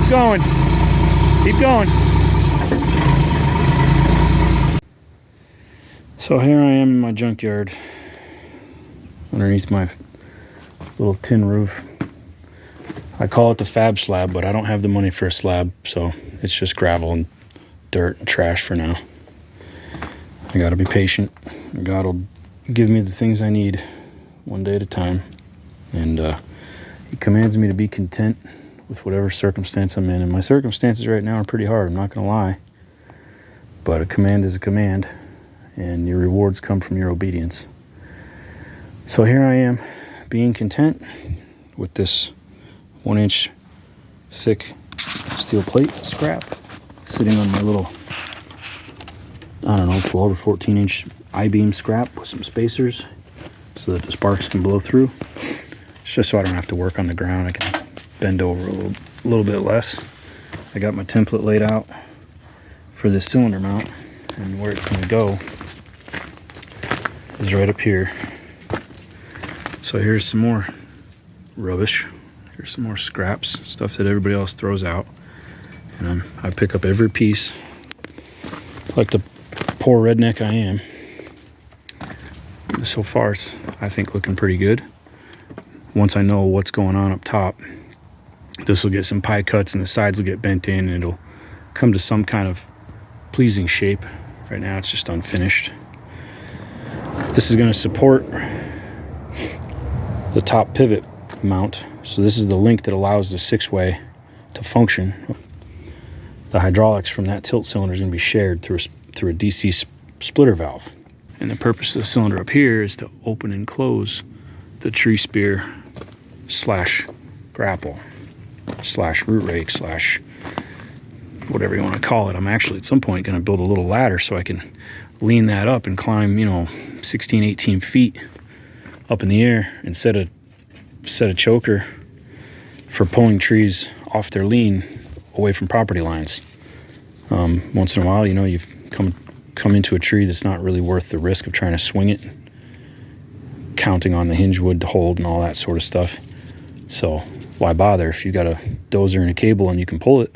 going. Keep going. So here I am in my junkyard underneath my little tin roof. I call it the fab slab, but I don't have the money for a slab, so it's just gravel and dirt and trash for now. I gotta be patient. God will give me the things I need one day at a time. And he commands me to be content with whatever circumstance I'm in. And my circumstances right now are pretty hard, I'm not gonna lie. But a command is a command, and your rewards come from your obedience. So here I am, being content with this 1-inch thick steel plate scrap sitting on my little, I don't know, 12 or 14 inch I-beam scrap with some spacers so that the sparks can blow through. It's just so I don't have to work on the ground. I can bend over a little bit less. I got my template laid out for this cylinder mount, and where it's going to go is right up here. So here's some more rubbish. Here's some more scraps, stuff that everybody else throws out. And I pick up every piece like the poor redneck I am. So far it's, I think, looking pretty good. Once I know what's going on up top, this will get some pie cuts and the sides will get bent in and it'll come to some kind of pleasing shape. Right now it's just unfinished. This is going to support the top pivot mount. So this is the link that allows the 6-way to function. The hydraulics from that tilt cylinder is going to be shared through a DC splitter valve. And the purpose of the cylinder up here is to open and close the tree spear slash grapple slash root rake slash whatever you want to call it. I'm actually at some point going to build a little ladder so I can lean that up and climb, 16, 18 feet up in the air and set a choker for pulling trees off their lean away from property lines. Once in a while, you've come into a tree that's not really worth the risk of trying to swing it, counting on the hinge wood to hold and all that sort of stuff. So why bother? If you got a dozer and a cable and you can pull it,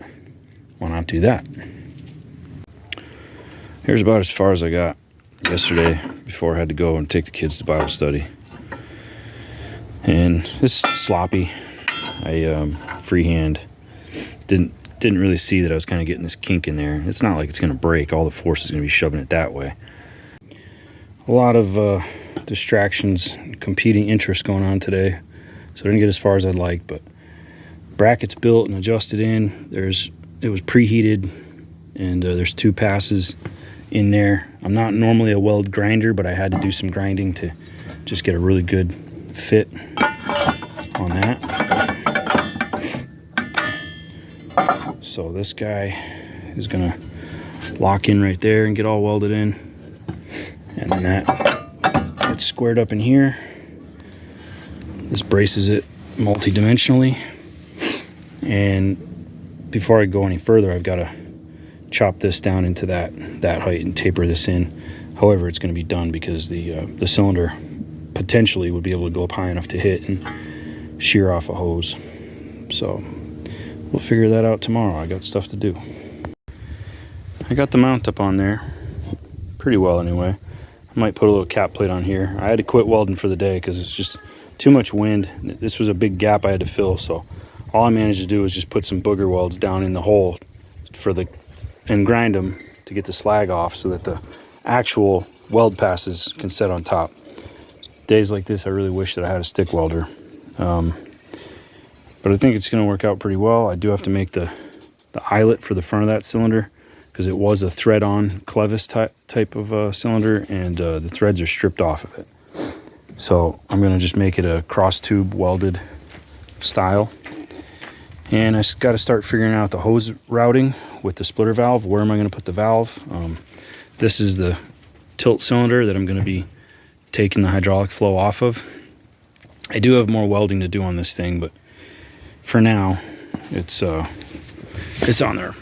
why not do that? Here's about as far as I got yesterday before I had to go and take the kids to Bible study. And this is sloppy. I freehand didn't really see that I was kind of getting this kink in there. It's not like it's going to break. All the force is going to be shoving it that way. A lot of distractions, competing interests going on today, so I didn't get as far as I'd like. But brackets built and adjusted in. It was preheated, and there's 2 passes in there. I'm not normally a weld grinder, but I had to do some grinding to just get a really good fit on that. So this guy is gonna lock in right there and get all welded in, and then that gets squared up in here. This braces it multi-dimensionally, and before I go any further, I've got to chop this down into that height and taper this in. However, it's going to be done because the cylinder potentially would be able to go up high enough to hit and shear off a hose. So we'll figure that out tomorrow. I got stuff to do. I got the mount up on there pretty well anyway. I might put a little cap plate on here. I had to quit welding for the day because it's just too much wind. This was a big gap I had to fill, so all I managed to do was just put some booger welds down in the hole and grind them to get the slag off so that the actual weld passes can set on top. Days like this, I really wish that I had a stick welder. But I think it's going to work out pretty well. I do have to make the eyelet for the front of that cylinder because it was a thread-on clevis type of cylinder, and the threads are stripped off of it. So I'm going to just make it a cross tube welded style. And I just got to start figuring out the hose routing with the splitter valve. Where am I going to put the valve? This is the tilt cylinder that I'm going to be taking the hydraulic flow off of. I do have more welding to do on this thing, but for now, it's on there,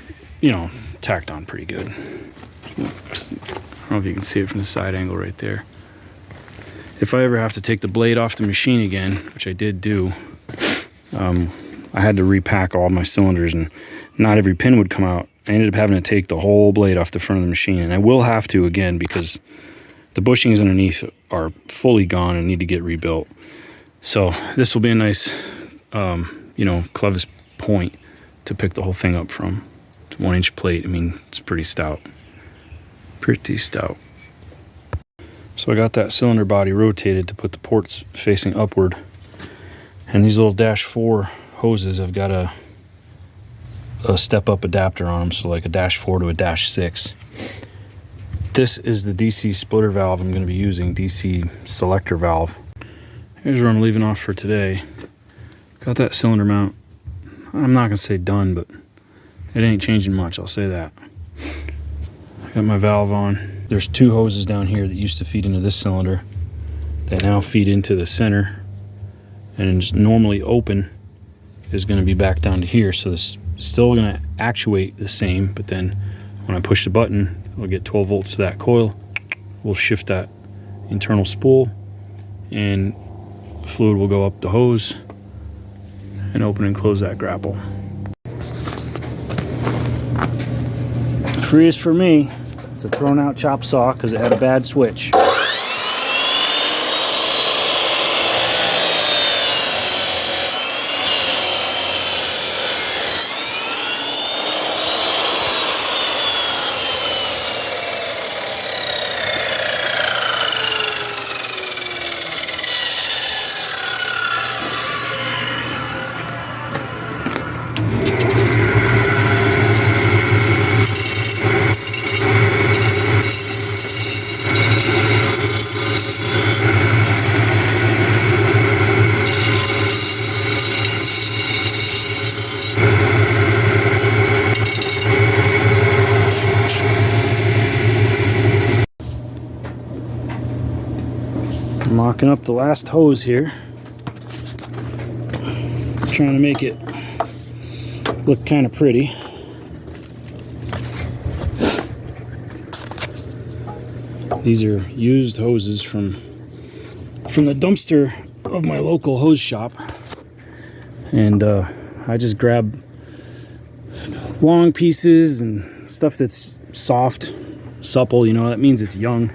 tacked on pretty good. I don't know if you can see it from the side angle right there. If I ever have to take the blade off the machine again, which I did do, I had to repack all my cylinders and not every pin would come out. I ended up having to take the whole blade off the front of the machine, and I will have to again because the bushings underneath are fully gone and need to get rebuilt. So this will be a nice, you know, clevis point to pick the whole thing up from. It's a 1-inch plate. I mean, it's pretty stout. Pretty stout. So I got that cylinder body rotated to put the ports facing upward. And these little -4 hoses have got a step-up adapter on them, so like a -4 to a -6. This is the DC splitter valve I'm going to be using, DC selector valve. Here's where I'm leaving off for today. Got that cylinder mount. I'm not going to say done, but it ain't changing much, I'll say that. I got my valve on. There's 2 hoses down here that used to feed into this cylinder that now feed into the center, and just normally open is going to be back down to here, so this is still going to actuate the same, but then when I push the button, I'll get 12 volts to that coil. We'll shift that internal spool, and fluid will go up the hose and open and close that grapple. Freest for me, it's a thrown out chop saw because it had a bad switch. I'm mocking up the last hose here, trying to make it look kind of pretty. These are used hoses from the dumpster of my local hose shop, and I just grab long pieces and stuff that's soft, supple, you know, that means it's young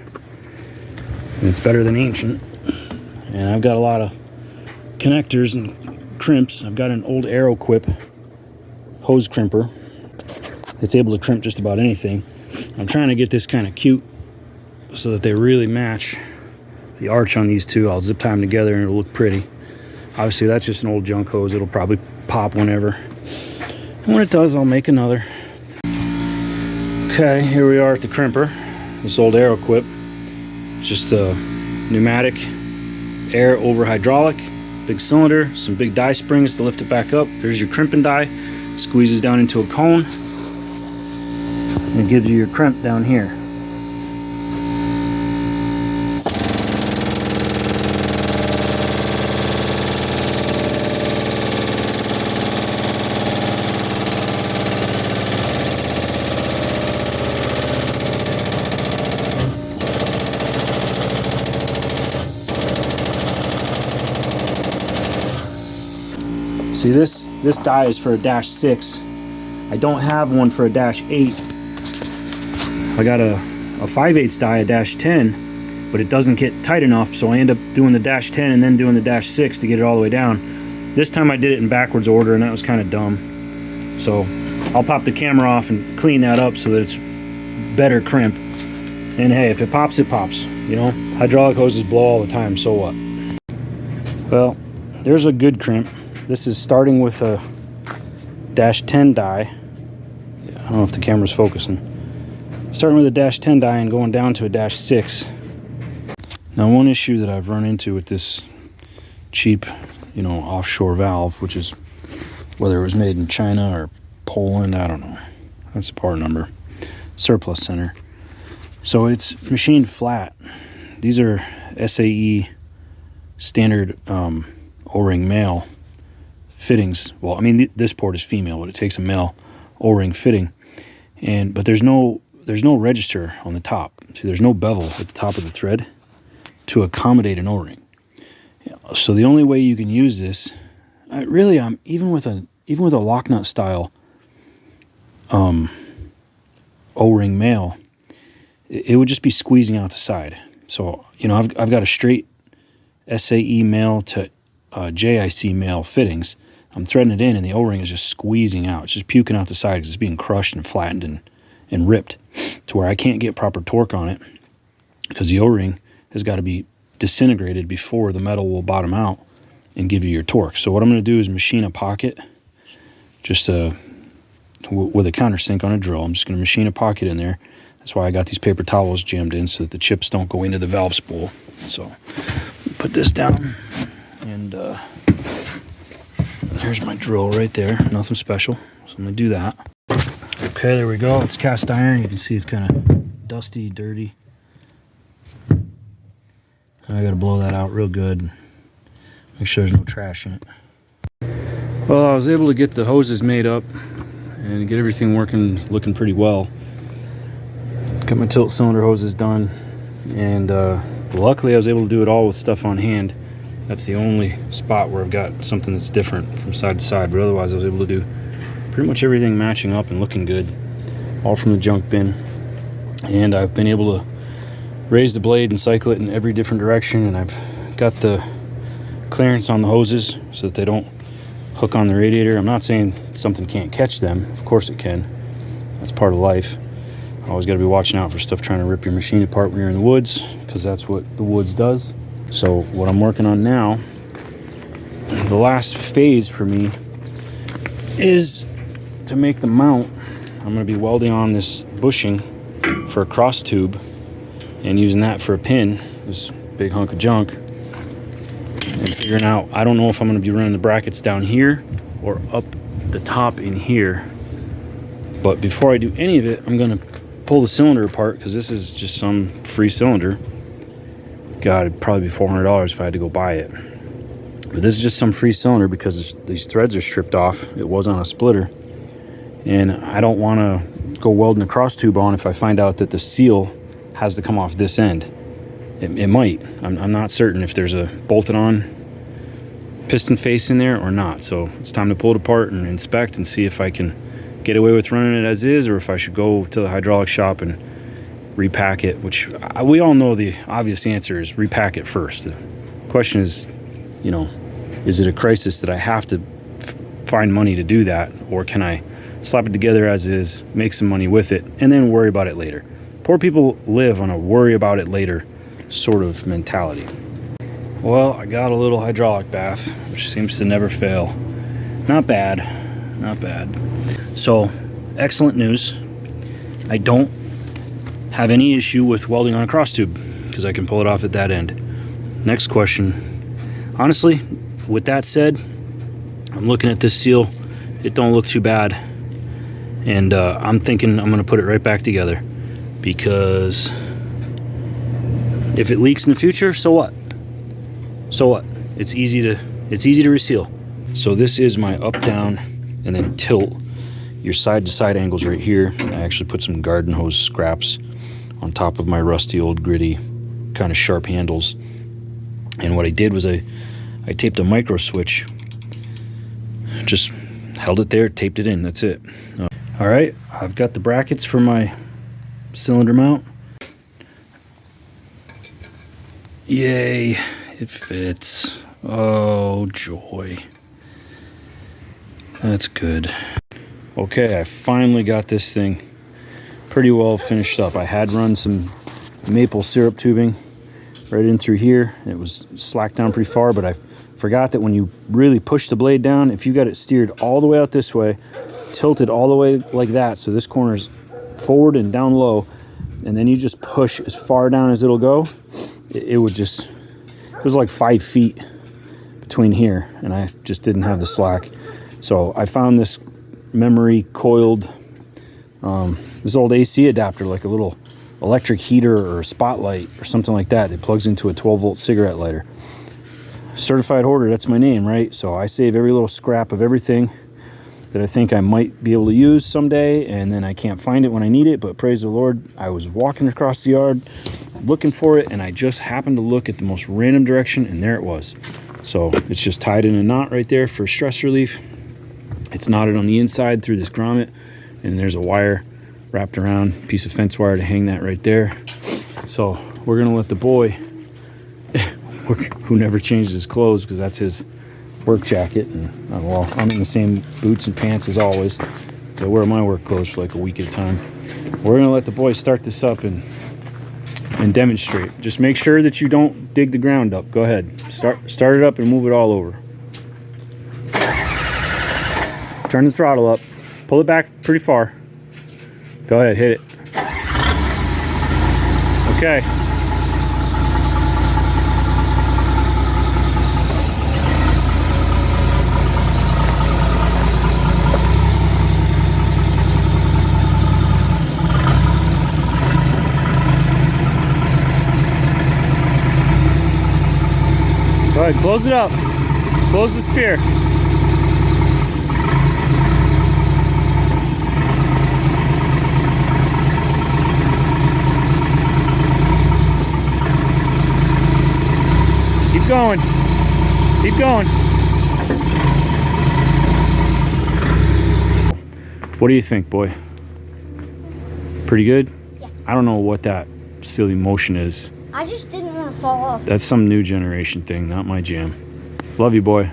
and it's better than ancient. And I've got a lot of connectors and crimps. I've got an old Arrow Quip hose crimper. It's able to crimp just about anything. I'm trying to get this kind of cute so that they really match the arch on these two. I'll zip tie them together and it'll look pretty. Obviously that's just an old junk hose. It'll probably pop whenever. And when it does, I'll make another. Okay, here we are at the crimper. This old Arrow Quip. Just a pneumatic air over hydraulic, big cylinder, some big die springs to lift it back up. There's your crimping die, squeezes down into a cone, and it gives you your crimp down here. See, this die is for a -6. I don't have one for a -8. I got a 5/8 die, a -10, but it doesn't get tight enough, so I end up doing the -10 and then doing the -6 to get it all the way down. This time I did it in backwards order, and that was kind of dumb. So I'll pop the camera off and clean that up so that it's better crimp. And hey, if it pops, it pops. You know, hydraulic hoses blow all the time, so what? Well, there's a good crimp. This is starting with a -10 die. I don't know if the camera's focusing. Starting with a -10 die and going down to a -6. Now, one issue that I've run into with this cheap, you know, offshore valve, which is whether it was made in China or Poland, I don't know. That's the part number. Surplus center. So it's machined flat. These are SAE standard O-ring male fittings. Well, I mean, this port is female, but it takes a male O-ring fitting, but there's no register on the top. See, there's no bevel at the top of the thread to accommodate an O-ring. So the only way you can use this, I'm even with a lock nut style O-ring male, it would just be squeezing out the side. So, you know, I've got a straight SAE male to JIC male fittings. I'm threading it in, and the O-ring is just squeezing out. It's just puking out the side because it's being crushed and flattened and ripped to where I can't get proper torque on it because the O-ring has got to be disintegrated before the metal will bottom out and give you your torque. So what I'm going to do is machine a pocket just with a countersink on a drill. I'm just going to machine a pocket in there. That's why I got these paper towels jammed in so that the chips don't go into the valve spool. So put this down, and here's my drill right there. Nothing special. So I'm going to do that. Okay, there we go. It's cast iron. You can see it's kind of dusty, dirty. I got to blow that out real good. Make sure there's no trash in it. Well, I was able to get the hoses made up and get everything working, looking pretty well. Got my tilt cylinder hoses done, and luckily I was able to do it all with stuff on hand. That's the only spot where I've got something that's different from side to side, but otherwise I was able to do pretty much everything matching up and looking good, all from the junk bin. And I've been able to raise the blade and cycle it in every different direction, and I've got the clearance on the hoses so that they don't hook on the radiator. I'm not saying something can't catch them. Of course it can. That's part of life. Always got to be watching out for stuff trying to rip your machine apart when you're in the woods, because that's what the woods does. So what I'm working on now, the last phase for me, is to make the mount. I'm going to be welding on this bushing for a cross tube and using that for a pin, this big hunk of junk, and figuring out, I don't know if I'm going to be running the brackets down here or up the top in here. But before I do any of it, I'm going to pull the cylinder apart, because this is just some free cylinder. God, it'd probably be $400 if I had to go buy it. But this is just some free cylinder because these threads are stripped off. It was on a splitter. And I don't want to go welding a cross tube on if I find out that the seal has to come off this end. It might. I'm not certain if there's a bolted on piston face in there or not. So it's time to pull it apart and inspect and see if I can get away with running it as is, or if I should go to the hydraulic shop and repack it, which we all know the obvious answer is repack it first. The question is, you know, is it a crisis that I have to find money to do that, or can I slap it together as is, make some money with it, and then worry about it later? Poor people live on a worry about it later sort of mentality. Well, I got a little hydraulic bath, which seems to never fail. Not bad, not bad. So, excellent news. I don't have any issue with welding on a cross tube because I can pull it off at that end. Next question. Honestly, with that said, I'm looking at this seal. It don't look too bad. And I'm thinking I'm going to put it right back together, because if it leaks in the future, so what? So what? It's easy to reseal. So this is my up, down, and then tilt. Your side-to-side angles right here. I actually put some garden hose scraps on top of my rusty old gritty kind of sharp handles. And what I did was I taped a micro switch. Just held it there, taped it in, that's it. All right, I've got the brackets for my cylinder mount. Yay, it fits. Oh, joy. That's good. Okay, I finally got this thing pretty well finished up. I had run some maple syrup tubing right in through here. It was slacked down pretty far, but I forgot that when you really push the blade down, if you got it steered all the way out this way, tilted all the way like that, so this corner's forward and down low, and then you just push as far down as it'll go, it would just, it was like 5 feet between here, and I just didn't have the slack. So I found this memory coiled, this old AC adapter, like a little electric heater or a spotlight or something like that. It plugs into a 12-volt cigarette lighter. Certified hoarder, that's my name, right? So I save every little scrap of everything that I think I might be able to use someday, and then I can't find it when I need it. But praise the Lord, I was walking across the yard looking for it, and I just happened to look at the most random direction, and there it was. So it's just tied in a knot right there for stress relief. It's knotted on the inside through this grommet, and there's a wire wrapped around, piece of fence wire to hang that right there. So we're gonna let the boy, who never changes his clothes because that's his work jacket, and well, I'm in the same boots and pants as always. I wear my work clothes for like a week at a time. We're gonna let the boy start this up and demonstrate. Just make sure that you don't dig the ground up. Go ahead, start it up and move it all over. Turn the throttle up, pull it back pretty far. Go ahead, hit it. Okay. Go ahead, close it up. Close the spear. Keep going. Keep going. What do you think, boy? Pretty good? Yeah. I don't know what that silly motion is. I just didn't want to fall off. That's some new generation thing, not my jam. Love you, boy.